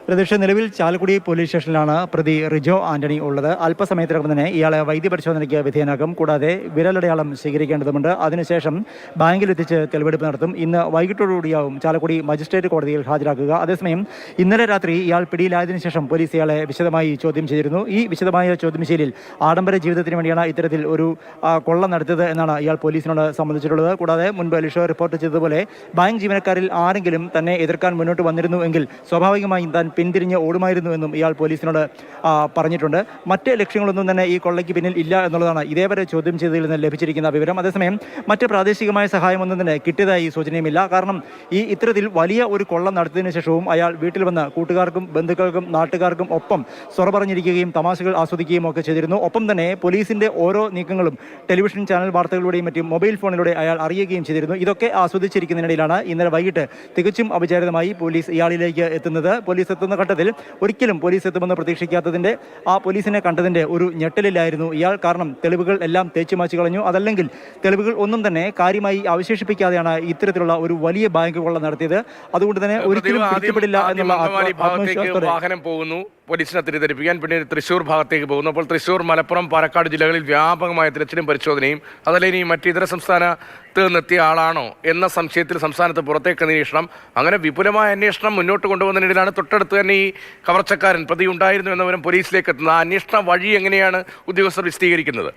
പ്രതീക്ഷ നിലവിൽ ചാലക്കുടി പോലീസ് സ്റ്റേഷനിലാണ് പ്രതി റിജോ ആന്റണി ഉള്ളത്. അല്പസമയത്തിനകം തന്നെ ഇയാളെ വൈദ്യപരിശോധനയ്ക്ക് വിധേയനാക്കും. കൂടാതെ വിരലടയാളം സ്വീകരിക്കേണ്ടതുണ്ട്. അതിനുശേഷം ബാങ്കിലെത്തിച്ച് തെളിവെടുപ്പ് നടത്തും. ഇന്ന് വൈകിട്ടോടുകൂടിയാവും ചാലക്കുടി മജിസ്ട്രേറ്റ് കോടതിയിൽ ഹാജരാക്കുക. അതേസമയം ഇന്നലെ രാത്രി ഇയാൾ പിടിയിലായതിനു ശേഷം പോലീസ് ഇയാളെ വിശദമായി ചോദ്യം ചെയ്തിരുന്നു. ഈ വിശദമായ ചോദ്യം ചെയ്യലിൽ ആഡംബര ജീവിതത്തിന് വേണ്ടിയാണ് ഇത്തരത്തിൽ ഒരു കൊള്ള നടത്തിയത് എന്നാണ് ഇയാൾ പോലീസിനോട് സംബന്ധിച്ചിട്ടുള്ളത്. കൂടാതെ മുൻപ് ലിഷോ റിപ്പോർട്ട് ചെയ്തതുപോലെ ബാങ്ക് ജീവനക്കാരിൽ ആരെങ്കിലും തന്നെ എതിർക്കാൻ മുന്നോട്ട് വന്നിരുന്നു എങ്കിൽ സ്വാഭാവികമായും താൻ പിന്തിരിഞ്ഞ് ഓടുമായിരുന്നു എന്നും ഇയാൾ പോലീസിനോട് പറഞ്ഞിട്ടുണ്ട്. മറ്റ് ലക്ഷ്യങ്ങളൊന്നും തന്നെ ഈ കൊള്ളയ്ക്ക് പിന്നിൽ ഇല്ല എന്നുള്ളതാണ് ഇതേവരെ ചോദ്യം ചെയ്തതിൽ നിന്ന് ലഭിച്ചിരിക്കുന്ന വിവരം. അതേസമയം മറ്റ് പ്രാദേശികമായ സഹായമൊന്നും തന്നെ കിട്ടിയതായി സൂചനയുമില്ല. കാരണം ഇത്തരത്തിൽ വലിയ ഒരു കൊള്ള നടത്തിയതിനു ശേഷവും അയാൾ വീട്ടിൽ വന്ന് കൂട്ടുകാർക്കും ബന്ധുക്കൾക്കും നാട്ടുകാർക്കും ഒപ്പം സ്വറ പറഞ്ഞിരിക്കുകയും തമാശകൾ ആസ്വദിക്കുകയും ഒക്കെ ചെയ്തിരുന്നു. ഒപ്പം തന്നെ പോലീസിന്റെ ഓരോ നീക്കങ്ങളും ടെലിവിഷൻ ചാനൽ വാർത്തകളുടെയും മറ്റും മൊബൈൽ ഫോണിലൂടെ അയാൾ അറിയുകയും ചെയ്തിരുന്നു. ഇതൊക്കെ ആസ്വദിച്ചിരിക്കുന്നതിനിടയിലാണ് ഇന്നലെ വൈകിട്ട് തികച്ചും അവിചാരിതമായി പോലീസ് ഇയാളിലേക്ക് എത്തുന്നത്. പോലീസ് എത്തുന്ന ഘട്ടത്തിൽ ഒരിക്കലും പോലീസ് എത്തുമെന്ന് പ്രതീക്ഷിക്കാത്തതിൻ്റെ പോലീസിനെ കണ്ടതിൻ്റെ ഒരു ഞെട്ടലിലായിരുന്നു ഇയാൾ. കാരണം തെളിവുകൾ എല്ലാം തേച്ചുമാച്ചു കളഞ്ഞു. അതല്ലെങ്കിൽ തെളിവുകൾ ഒന്നും തന്നെ കാര്യമായി അവശേഷിപ്പിക്കാതെയാണ് ഇത്തരത്തിലുള്ള ഒരു വലിയ ബാങ്ക് കൊള്ള നടത്തിയത്. അതുകൊണ്ട് തന്നെ ഒരിക്കലും പിടിക്കപ്പെടില്ല എന്നുള്ള വാഹനം പോകുന്നു പോലീസിനെ തിരിച്ചറിയിക്കാൻ, പിന്നീട് തൃശ്ശൂർ ഭാഗത്തേക്ക് പോകുന്നു. അപ്പോൾ തൃശ്ശൂർ, മലപ്പുറം, പാലക്കാട് ജില്ലകളിൽ വ്യാപകമായ തിരച്ചിലും പരിശോധനയും, അതല്ല ഇനി മറ്റിതര സംസ്ഥാനത്ത് നിന്നെത്തിയ ആളാണോ എന്ന സംശയത്തിൽ സംസ്ഥാനത്ത് പുറത്തേക്ക് അന്വേഷണം, അങ്ങനെ വിപുലമായ അന്വേഷണം മുന്നോട്ട് കൊണ്ടുപോകുന്നതിനിടയിലാണ് തൊട്ടടുത്ത് തന്നെ ഈ കവർച്ചക്കാരൻ പ്രതി ഉണ്ടായിരുന്നു എന്ന വിവരം പോലീസിലേക്ക് എത്തുന്നത്. ആ അന്വേഷണ വഴി എങ്ങനെയാണ് ഉദ്യോഗസ്ഥർ വിശദീകരിക്കുന്നത്?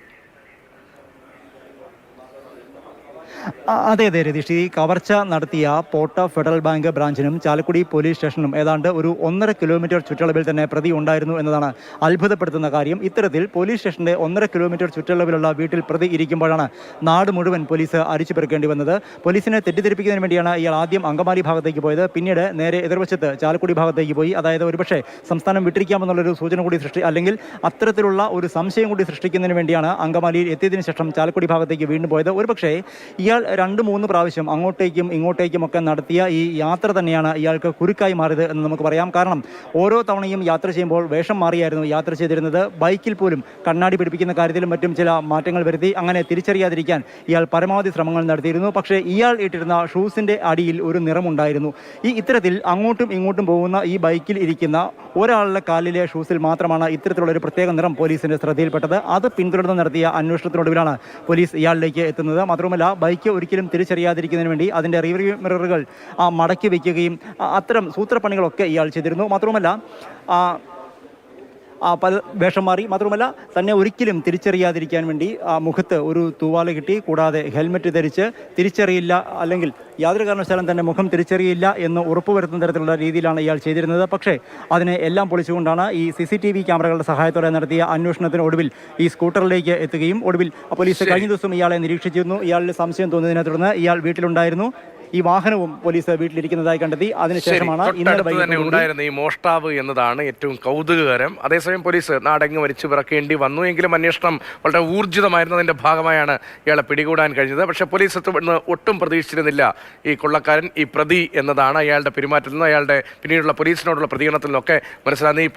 അതെ രതീഷ്, ഈ കവർച്ച നടത്തിയ പോട്ട ഫെഡറൽ ബാങ്ക് ബ്രാഞ്ചിനും ചാലക്കുടി പോലീസ് സ്റ്റേഷനും ഏതാണ്ട് ഒരു 1.5 കിലോമീറ്റർ ചുറ്റളവിൽ തന്നെ പ്രതി ഉണ്ടായിരുന്നു എന്നതാണ് അത്ഭുതപ്പെടുത്തുന്ന കാര്യം. ഇത്തരത്തിൽ പോലീസ് സ്റ്റേഷന്റെ 1.5 കിലോമീറ്റർ ചുറ്റളവിലുള്ള വീട്ടിൽ പ്രതി ഇരിക്കുമ്പോഴാണ് നാട് മുഴുവൻ പോലീസ് അരിച്ചു പെറുക്കേണ്ടി വന്നത്. പോലീസിനെ തെറ്റിദ്ധരിപ്പിക്കുന്നതിന് വേണ്ടിയാണ് ഇയാൾ ആദ്യം അങ്കമാലി ഭാഗത്തേക്ക് പോയത്. പിന്നീട് നേരെ എതിർവശത്ത് ചാലക്കുടി ഭാഗത്തേക്ക് പോയി. അതായത് ഒരുപക്ഷെ സംസ്ഥാനം വിട്ടിരിക്കാമെന്നുള്ളൊരു സൂചന കൂടി അല്ലെങ്കിൽ അത്തരത്തിലുള്ള ഒരു സംശയം കൂടി സൃഷ്ടിക്കുന്നതിന് വേണ്ടിയാണ് അങ്കമാലിയിൽ എത്തിയതിനു ശേഷം ചാലക്കുടി ഭാഗത്തേക്ക് വീണ്ടും പോയത്. ഒരുപക്ഷെ ഇയാൾ 2-3 പ്രാവശ്യം അങ്ങോട്ടേക്കും ഇങ്ങോട്ടേക്കും ഒക്കെ നടത്തിയ ഈ യാത്ര തന്നെയാണ് ഇയാൾക്ക് കുരുക്കായി മാറിയത് എന്ന് നമുക്ക് പറയാം. കാരണം ഓരോ തവണയും യാത്ര ചെയ്യുമ്പോൾ വേഷം മാറിയായിരുന്നു യാത്ര ചെയ്തിരുന്നത്. ബൈക്കിൽ പോലും കണ്ണാടി പിടിപ്പിക്കുന്ന കാര്യത്തിലും മറ്റും ചില മാറ്റങ്ങൾ വരുത്തി അങ്ങനെ തിരിച്ചറിയാതിരിക്കാൻ ഇയാൾ പരമാവധി ശ്രമങ്ങൾ നടത്തിയിരുന്നു. പക്ഷേ ഇയാൾ ഇട്ടിരുന്ന ഷൂസിൻ്റെ അടിയിൽ ഒരു നിറമുണ്ടായിരുന്നു. ഇത്തരത്തിൽ അങ്ങോട്ടും ഇങ്ങോട്ടും പോകുന്ന ഈ ബൈക്കിൽ ഇരിക്കുന്ന ഒരാളുടെ കാലിലെ ഷൂസിൽ മാത്രമാണ് ഇത്തരത്തിലുള്ള ഒരു പ്രത്യേക നിറം പോലീസിൻ്റെ ശ്രദ്ധയിൽപ്പെട്ടത്. അത് പിന്തുടർന്ന് നടത്തിയ അന്വേഷണത്തിനൊടുവിലാണ് പോലീസ് ഇയാളിലേക്ക് എത്തുന്നത്. മാത്രമല്ല ബൈക്ക് ഒരിക്കലും തിരിച്ചറിയാതിരിക്കുന്നതിന് വേണ്ടി അതിൻ്റെ റിയർവ്യൂ മിററുകൾ മടക്കി വയ്ക്കുകയും അത്തരം സൂത്രപ്പണികളൊക്കെ ഇയാൾ ചെയ്തിരുന്നു. മാത്രവുമല്ല വേഷം മാറി, മാത്രമല്ല തന്നെ ഒരിക്കലും തിരിച്ചറിയാതിരിക്കാൻ വേണ്ടി മുഖത്ത് ഒരു തൂവാല കിട്ടി. കൂടാതെ ഹെൽമെറ്റ് ധരിച്ച് തിരിച്ചറിയില്ല, അല്ലെങ്കിൽ യാതൊരു കാരണവശാലും തന്നെ മുഖം തിരിച്ചറിയില്ല എന്ന് ഉറപ്പുവരുത്തുന്ന തരത്തിലുള്ള രീതിയിലാണ് ഇയാൾ ചെയ്തിരുന്നത്. പക്ഷേ അതിനെ എല്ലാം പൊളിച്ചുകൊണ്ടാണ് ഈ CCTV ക്യാമറകളുടെ സഹായത്തോടെ നടത്തിയ അന്വേഷണത്തിനൊടുവിൽ ഈ സ്കൂട്ടറിലേക്ക് എത്തുകയും ഒടുവിൽ പോലീസ് കഴിഞ്ഞ ദിവസം ഇയാളെ നിരീക്ഷിച്ചിരുന്നു. ഇയാളിൽ സംശയം തോന്നിയതിനെ തുടർന്ന് ഇയാൾ വീട്ടിലുണ്ടായിരുന്നു. ഈ വാഹനവും പോലീസ് വീട്ടിലിരിക്കുന്നതായി കണ്ടെത്തി. അതിനുശേഷമാണ് തന്നെ ഉണ്ടായിരുന്ന ഈ മോഷ്ടാവ് എന്നതാണ് ഏറ്റവും കൗതുകകരം. അതേസമയം പോലീസ് നാടങ്ങ് വലിച്ചു പിറക്കേണ്ടി വന്നു എങ്കിലും അന്വേഷണം വളരെ ഊർജിതമായിരുന്നതിന്റെ ഭാഗമായാണ് ഇയാളെ പിടികൂടാൻ കഴിഞ്ഞത്. പക്ഷേ പോലീസ് എത്തുമെന്ന് ഒട്ടും പ്രതീക്ഷിച്ചിരുന്നില്ല ഈ കൊള്ളക്കാരൻ, ഈ പ്രതി എന്നതാണ് അയാളുടെ പെരുമാറ്റത്തിൽ നിന്നും അയാളുടെ പിന്നീടുള്ള പോലീസിനോടുള്ള പ്രതികരണത്തിൽ നിന്നൊക്കെ മനസ്സിലാകുന്ന ഈ